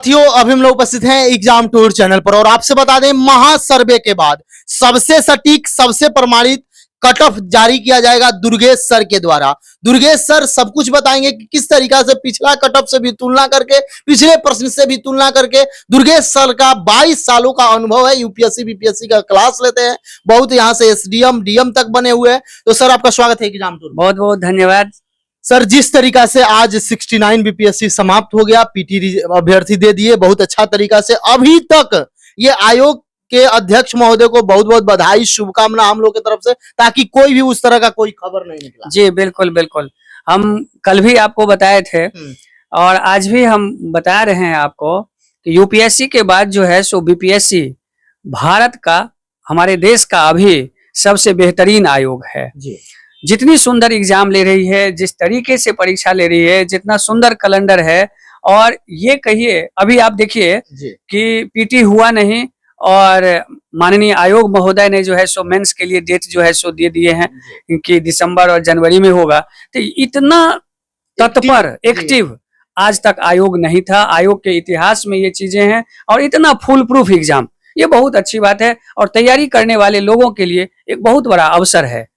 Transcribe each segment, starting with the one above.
साथियों, अभी हम लोग उपस्थित हैं एग्जाम टूर चैनल पर और आपसे बता दें महा सर्वे के बाद सबसे सटीक सबसे प्रमाणित कट ऑफ जारी किया जाएगा दुर्गेश सर के द्वारा। दुर्गेश सर सब कुछ बताएंगे कि किस तरीका से पिछला कट ऑफ से भी तुलना करके, पिछले प्रश्न से भी तुलना करके। दुर्गेश सर का 22 सालों का अनुभव है, यूपीएससी बीपीएससी का क्लास लेते हैं, बहुत यहाँ से एसडीएम डीएम तक बने हुए हैं। तो सर आपका स्वागत है एग्जाम टूर। बहुत बहुत धन्यवाद सर। जिस तरीका से आज 69 बीपीएससी समाप्त हो गया, पीटी अभ्यर्थी दे दिए बहुत अच्छा तरीका से, अभी तक ये आयोग के अध्यक्ष महोदय को बहुत बहुत बधाई शुभकामना हम लोग की तरफ से, ताकि कोई भी उस तरह का कोई खबर नहीं निकला। जी बिल्कुल बिल्कुल, हम कल भी आपको बताए थे और आज भी हम बता रहे हैं आपको कि यूपीएससी के बाद जो है सो बीपीएससी भारत का, हमारे देश का अभी सबसे बेहतरीन आयोग है जी। जितनी सुंदर एग्जाम ले रही है, जिस तरीके से परीक्षा ले रही है, जितना सुंदर कैलेंडर है, और ये कहिए अभी आप देखिए कि पीटी हुआ नहीं और माननीय आयोग महोदय ने जो है सो मेंस के लिए डेट जो है सो दे दिए हैं कि दिसंबर और जनवरी में होगा। तो इतना तत्पर एक्टिव आज तक आयोग नहीं था। आयोग के इतिहास में ये चीजें हैं और इतना फुल प्रूफ एग्जाम, ये बहुत अच्छी बात है और तैयारी करने वाले लोगों के लिए एक बहुत बड़ा अवसर है।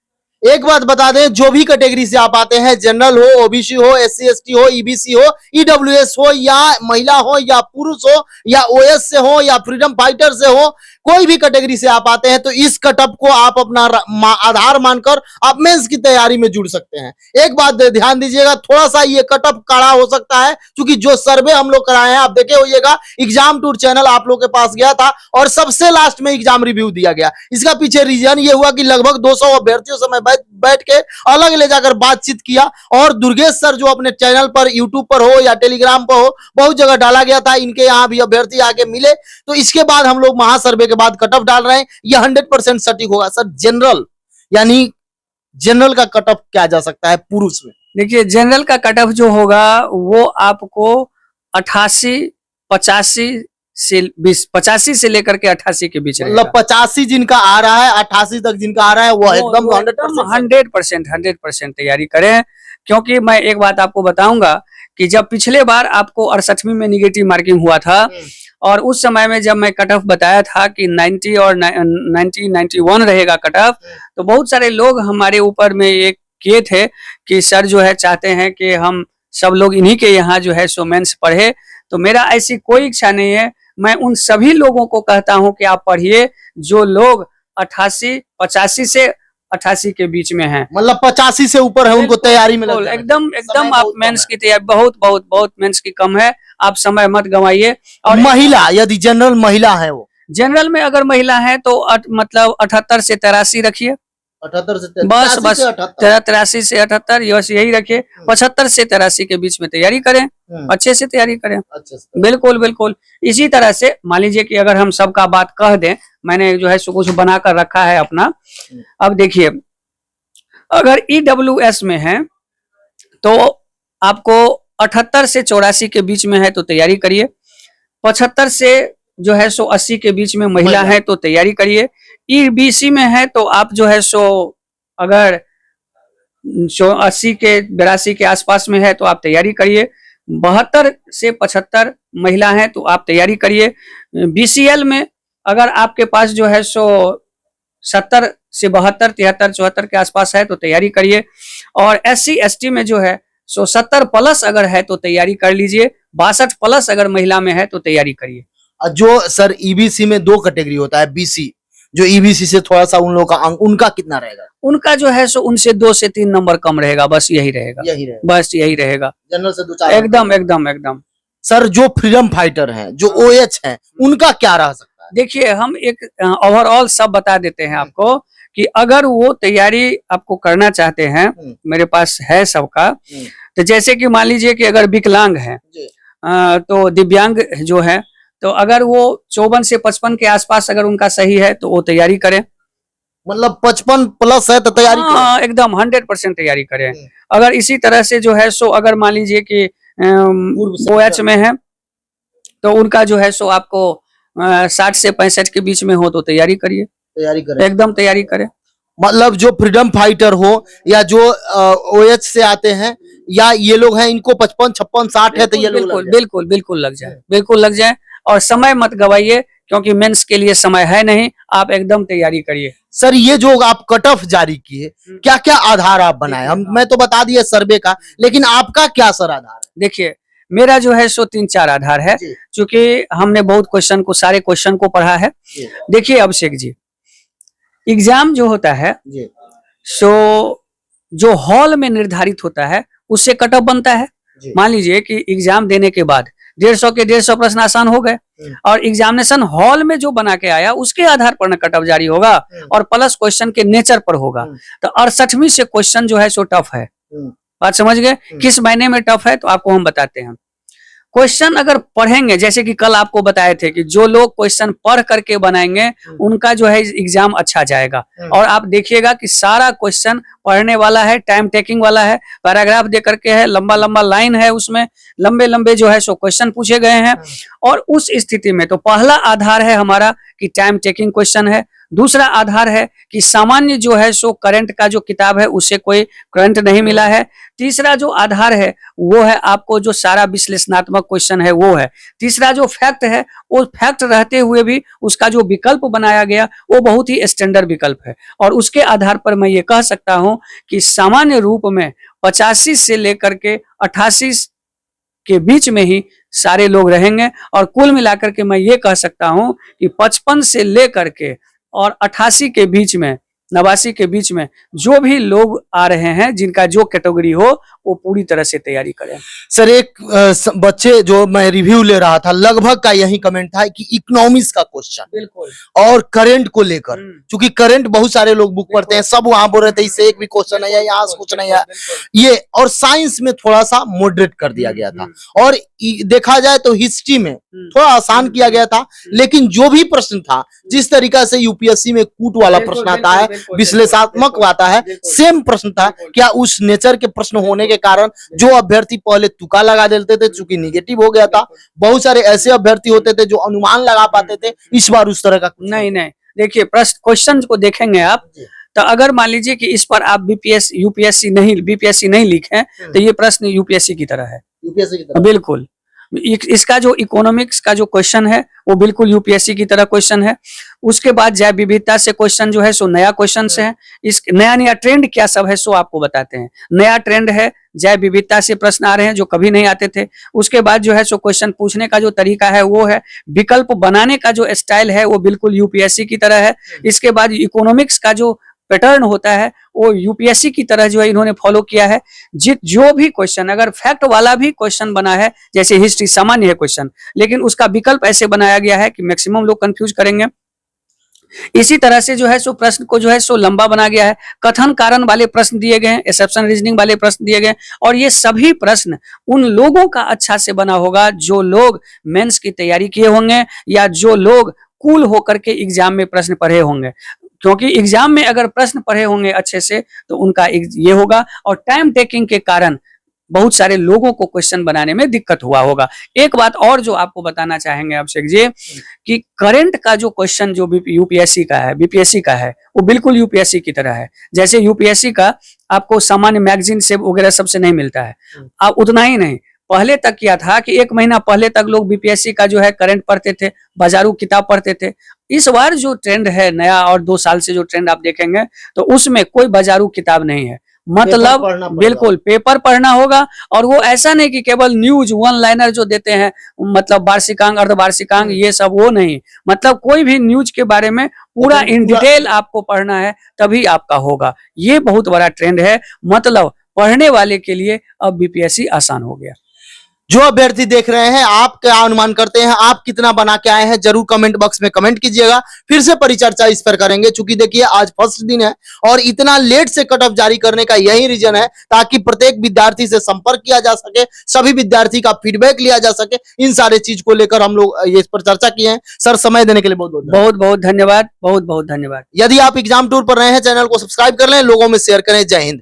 एक बात बता दें, जो भी कैटेगरी से आप आते हैं, जनरल हो, ओबीसी हो, एससी एसटी हो, ईबीसी हो, ईडब्ल्यूएस हो, या महिला हो, या पुरुष हो, या ओएस से हो, या फ्रीडम फाइटर से हो, कोई भी कैटेगरी से आप आते हैं तो इस कटअप को आप अपना आधार मानकर आप मेंस की तैयारी में जुड़ सकते हैं। एक बात ध्यान दीजिएगा, थोड़ा सा ये कटअप कड़ा हो सकता है क्योंकि जो सर्वे हम लोग कराए हैं, आप देखे होइएगा एग्जाम टूर चैनल आप लोग के पास गया था और सबसे लास्ट में एग्जाम रिव्यू दिया गया। इसका पीछे रीजन ये हुआ कि लगभग 200 अभ्यर्थियों से मैं बैठ के अलग ले जाकर बातचीत किया और दुर्गेश सर जो अपने चैनल पर, यूट्यूब पर हो या टेलीग्राम पर हो, बहुत जगह डाला गया था, इनके यहाँ भी अभ्यर्थी आके मिले। तो इसके बाद हम लोग महासर्वे के बाद कट ऑफ डाल रहे हैं, ये 100% सटीक होगा। सर जनरल, यानी जनरल का कट ऑफ क्या जा सकता है पुरुष में? देखिए जनरल का कट ऑफ जो होगा वो आपको 88 85 से 85 से लेकर के 88 के बीच, मतलब 85 जिनका आ रहा है, 88 तक जिनका आ रहा है, वो एकदम 100% तैयारी करें। क्योंकि मैं एक बात आपको बताऊंगा कि जब पिछले बार आपको 68वीं में निगेटिव मार्किंग हुआ था और उस समय में जब मैं कट ऑफ बताया था कि 90 और 91 रहेगा कट ऑफ, तो बहुत सारे लोग हमारे ऊपर में ये किए थे कि सर जो है चाहते हैं कि हम सब लोग इन्हीं के यहाँ जो है सो मेंस पढ़े। तो मेरा ऐसी कोई इच्छा नहीं है। मैं उन सभी लोगों को कहता हूं कि आप पढ़िए जो लोग 85 से 88 के बीच में हैं, मतलब 85 से ऊपर है, उनको तैयारी में एकदम आप मेंस की तैयारी, बहुत मेंस की कम है, आप समय मत गंवाइए। और महिला, यदि जनरल महिला है, वो जनरल में अगर महिला है तो मतलब 78 से 83 रखिए, 78 से बस 83 से 78 यही रखिए। 75 से 83 के बीच में तैयारी करें, अच्छे से तैयारी करें। बिल्कुल बिल्कुल। इसी तरह से मान लीजिए कि अगर हम सबका बात कह दें, मैंने जो है कुछ बनाकर रखा है अपना। अब देखिए अगर ईडब्ल्यूएस में है तो आपको 78 से 84 के बीच में है तो तैयारी करिए। 75 से जो है सो 80 के बीच में महिला है तो तैयारी करिए। ईबीसी में है तो आप जो है सो अगर 80 के 82 के आसपास में है तो आप तैयारी करिए। 72 से 75 महिला है तो आप तैयारी करिए। बीसीएल में अगर आपके पास जो है सो 70 से 72, 73, 74 के आसपास है तो तैयारी करिए। और एससी एसटी में जो है सो 70 प्लस अगर है तो तैयारी कर लीजिए। 62 प्लस अगर महिला में है तो तैयारी करिए। जो सर ईबीसी में 2 कैटेगरी होता है, बीसी जो ईबीसी से थोड़ा सा उन लोगों का अंक, उनका कितना रहेगा? उनका जो है सो उनसे 2 से 3 नंबर कम रहेगा, बस यही रहेगा, बस यही रहेगा। जनरल से 2-4 एकदम। सर जो फ्रीडम फाइटर हैं, जो ओएच हैं, उनका क्या रह सकता है? देखिए हम एक ओवरऑल सब बता देते हैं आपको कि अगर वो तैयारी आपको करना चाहते हैं, मेरे पास है सबका। तो जैसे कि मान लीजिए कि अगर विकलांग है तो दिव्यांग जो है, तो अगर वो 54 से 55 के आसपास अगर उनका सही है तो वो तैयारी करें। मतलब 55 प्लस है तो तैयारी करें? एकदम 100% तैयारी करें। अगर इसी तरह से जो है सो अगर मान लीजिए कि ओएच में है तो उनका जो है सो आपको 60 से 65 के बीच में हो तो तैयारी करिए, एकदम तैयारी करें। मतलब जो फ्रीडम फाइटर हो या जो ओएच से आते हैं या ये लोग हैं इनको 55, 56, 60 है तो ये लोग बिल्कुल बिल्कुल बिल्कुल लग जाए, बिल्कुल लग जाए। और समय मत गवाइए, क्योंकि मेंस के लिए समय है नहीं, आप एकदम तैयारी करिए। सर ये जो आप कट ऑफ जारी किए, क्या क्या आधार आप बनाए? मैं तो बता दिए सर्वे का, लेकिन आपका क्या सर आधार है? देखिए, मेरा जो है सो 3-4 आधार है, जी। क्योंकि हमने बहुत सारे क्वेश्चन को पढ़ा है। जी। देखिए अभिषेक जी, एग्जाम जो होता है जी। सो जो हॉल में निर्धारित होता है उससे कट ऑफ बनता है। जी। मान लीजिए कि एग्जाम देने के बाद 150 के 150 प्रश्न आसान हो गए, और एग्जामिनेशन हॉल में जो बना के आया उसके आधार पर न कट ऑफ जारी होगा, और प्लस क्वेश्चन के नेचर पर होगा। तो 68वीं से क्वेश्चन जो है सो टफ है। बात समझ गए? किस महीने में टफ है तो आपको हम बताते हैं। क्वेश्चन अगर पढ़ेंगे, जैसे कि कल आपको बताए थे कि जो लोग क्वेश्चन पढ़ करके बनाएंगे उनका जो है एग्जाम अच्छा जाएगा। और आप देखिएगा कि सारा क्वेश्चन पढ़ने वाला है, टाइम टेकिंग वाला है, पैराग्राफ दे करके है, लंबा लंबा लाइन है, उसमें लंबे लंबे जो है सो क्वेश्चन पूछे गए हैं। और उस स्थिति में तो पहला आधार है हमारा कि टाइम टेकिंग क्वेश्चन है। दूसरा आधार है कि सामान्य जो है सो करंट का जो किताब है उससे कोई करंट नहीं मिला है। तीसरा जो आधार है वो है आपको जो सारा विश्लेषणात्मक क्वेश्चन है वो है। तीसरा जो फैक्ट है वो फैक्ट रहते हुए भी उसका जो विकल्प बनाया गया वो बहुत ही स्टैंडर्ड विकल्प है। और उसके आधार पर मैं ये कह सकता हूं कि सामान्य रूप में 85 से लेकर के 88 के बीच में ही सारे लोग रहेंगे। और कुल मिलाकर के मैं ये कह सकता हूं कि 55 से लेकर के और 88 के बीच में, 89 के बीच में जो भी लोग आ रहे हैं, जिनका जो कैटेगरी हो, वो पूरी तरह से तैयारी करें। सर एक बच्चे जो मैं रिव्यू ले रहा था लगभग का यही कमेंट था कि इकोनॉमिक्स का क्वेश्चन बिल्कुल और करंट को लेकर, क्योंकि करंट बहुत सारे लोग बुक पढ़ते हैं, सब वहां बोल रहे थे इससे एक भी क्वेश्चन है या यहाँ से कुछ नहीं है ये। और साइंस में थोड़ा सा मॉडरेट कर दिया गया था, और देखा जाए तो हिस्ट्री में थोड़ा आसान किया गया था। लेकिन जो भी प्रश्न था, जिस तरीका से यूपीएससी में कूट वाला प्रश्न आता है, विश्लेषणात्मक आता है, सेम प्रश्न था। क्या उस नेचर के प्रश्न होने के कारण जो अभ्यर्थी पहले तुक्का लगा देते थे, चूंकि निगेटिव हो गया था, बहुत सारे ऐसे अभ्यर्थी होते थे जो अनुमान लगा पाते थे, इस बार उस तरह का नहीं। देखिए प्रश्न क्वेश्चन को देखेंगे आप, तो अगर मान लीजिए कि इस पर आप बीपीएससी नहीं लिखे तो ये प्रश्न यूपीएससी की तरह है। यूपीएससी की तरह बिल्कुल। इसका जो इकोनॉमिक्स का जो क्वेश्चन है वो बिल्कुल यूपीएससी की तरह क्वेश्चन है। उसके बाद जैव विविधता से क्वेश्चन जो है सो नया क्वेश्चन से है। इस नया ट्रेंड क्या सब है सो आपको बताते हैं। नया ट्रेंड है, जैव विविधता से प्रश्न आ रहे हैं जो कभी नहीं आते थे। उसके बाद जो है सो क्वेश्चन पूछने का जो तरीका है वो है, विकल्प बनाने का जो स्टाइल है वो बिल्कुल यूपीएससी की तरह है। इसके बाद इकोनॉमिक्स का जो पैटर्न होता है वो यूपीएससी की तरह जो है इन्होंने फॉलो किया है। जो भी क्वेश्चन अगर फैक्ट वाला भी क्वेश्चन बना है, जैसे हिस्ट्री सामान्य है क्वेश्चन, लेकिन उसका विकल्प ऐसे बनाया गया है कि मैक्सिमम लोग कंफ्यूज करेंगे। इसी तरह से जो है सो प्रश्न को जो है सो लंबा बना गया है। कथन कारण वाले प्रश्न दिए गए हैं, एक्सेप्शन रीजनिंग वाले प्रश्न दिए गए, और ये सभी प्रश्न उन लोगों का अच्छा से बना होगा जो लोग मेंस की तैयारी किए होंगे या जो लोग कूल होकर के एग्जाम में प्रश्न पढ़े होंगे। क्योंकि एग्जाम में अगर प्रश्न पढ़े होंगे अच्छे से तो उनका ये होगा। और टाइम टेकिंग के कारण बहुत सारे लोगों को क्वेश्चन बनाने में दिक्कत हुआ होगा। एक बात और जो आपको बताना चाहेंगे अभिषेक जी, कि करंट का जो क्वेश्चन जो यूपीएससी का है, बीपीएससी का है, वो बिल्कुल यूपीएससी की तरह है। जैसे यूपीएससी का आपको सामान्य मैगजीन से वगैरह सबसे नहीं मिलता है, आप उतना ही नहीं, पहले तक किया था कि 1 महीना पहले तक लोग बीपीएससी का जो है करंट पढ़ते थे, बाजारू किताब पढ़ते थे। इस बार जो ट्रेंड है नया, और 2 साल से जो ट्रेंड आप देखेंगे तो उसमें कोई बाजारू किताब नहीं है। मतलब बिल्कुल पेपर पढ़ना होगा। और वो ऐसा नहीं कि केवल न्यूज 1 लाइनर जो देते हैं, मतलब वार्षिकांक अर्धवार्षिकांक ये सब, वो नहीं। मतलब कोई भी न्यूज के बारे में पूरा इन डिटेल आपको पढ़ना है, तभी आपका होगा। ये बहुत बड़ा ट्रेंड है। मतलब पढ़ने वाले के लिए अब बीपीएससी आसान हो गया। जो अभ्यर्थी देख रहे हैं, आप क्या अनुमान करते हैं, आप कितना बना के आए हैं, जरूर कमेंट बॉक्स में कमेंट कीजिएगा। फिर से परिचर्चा इस पर करेंगे, चूंकि देखिए आज फर्स्ट दिन है और इतना लेट से कट ऑफ जारी करने का यही रीजन है, ताकि प्रत्येक विद्यार्थी से संपर्क किया जा सके, सभी विद्यार्थी का फीडबैक लिया जा सके। इन सारे चीज को लेकर हम लोग इस पर चर्चा किए हैं। सर समय देने के लिए बहुत बहुत धन्यवाद, बहुत धन्यवाद। यदि आप एग्जाम टूर पर रहे हैं, चैनल को सब्सक्राइब कर लें, लोगों में शेयर करें। जय हिंद।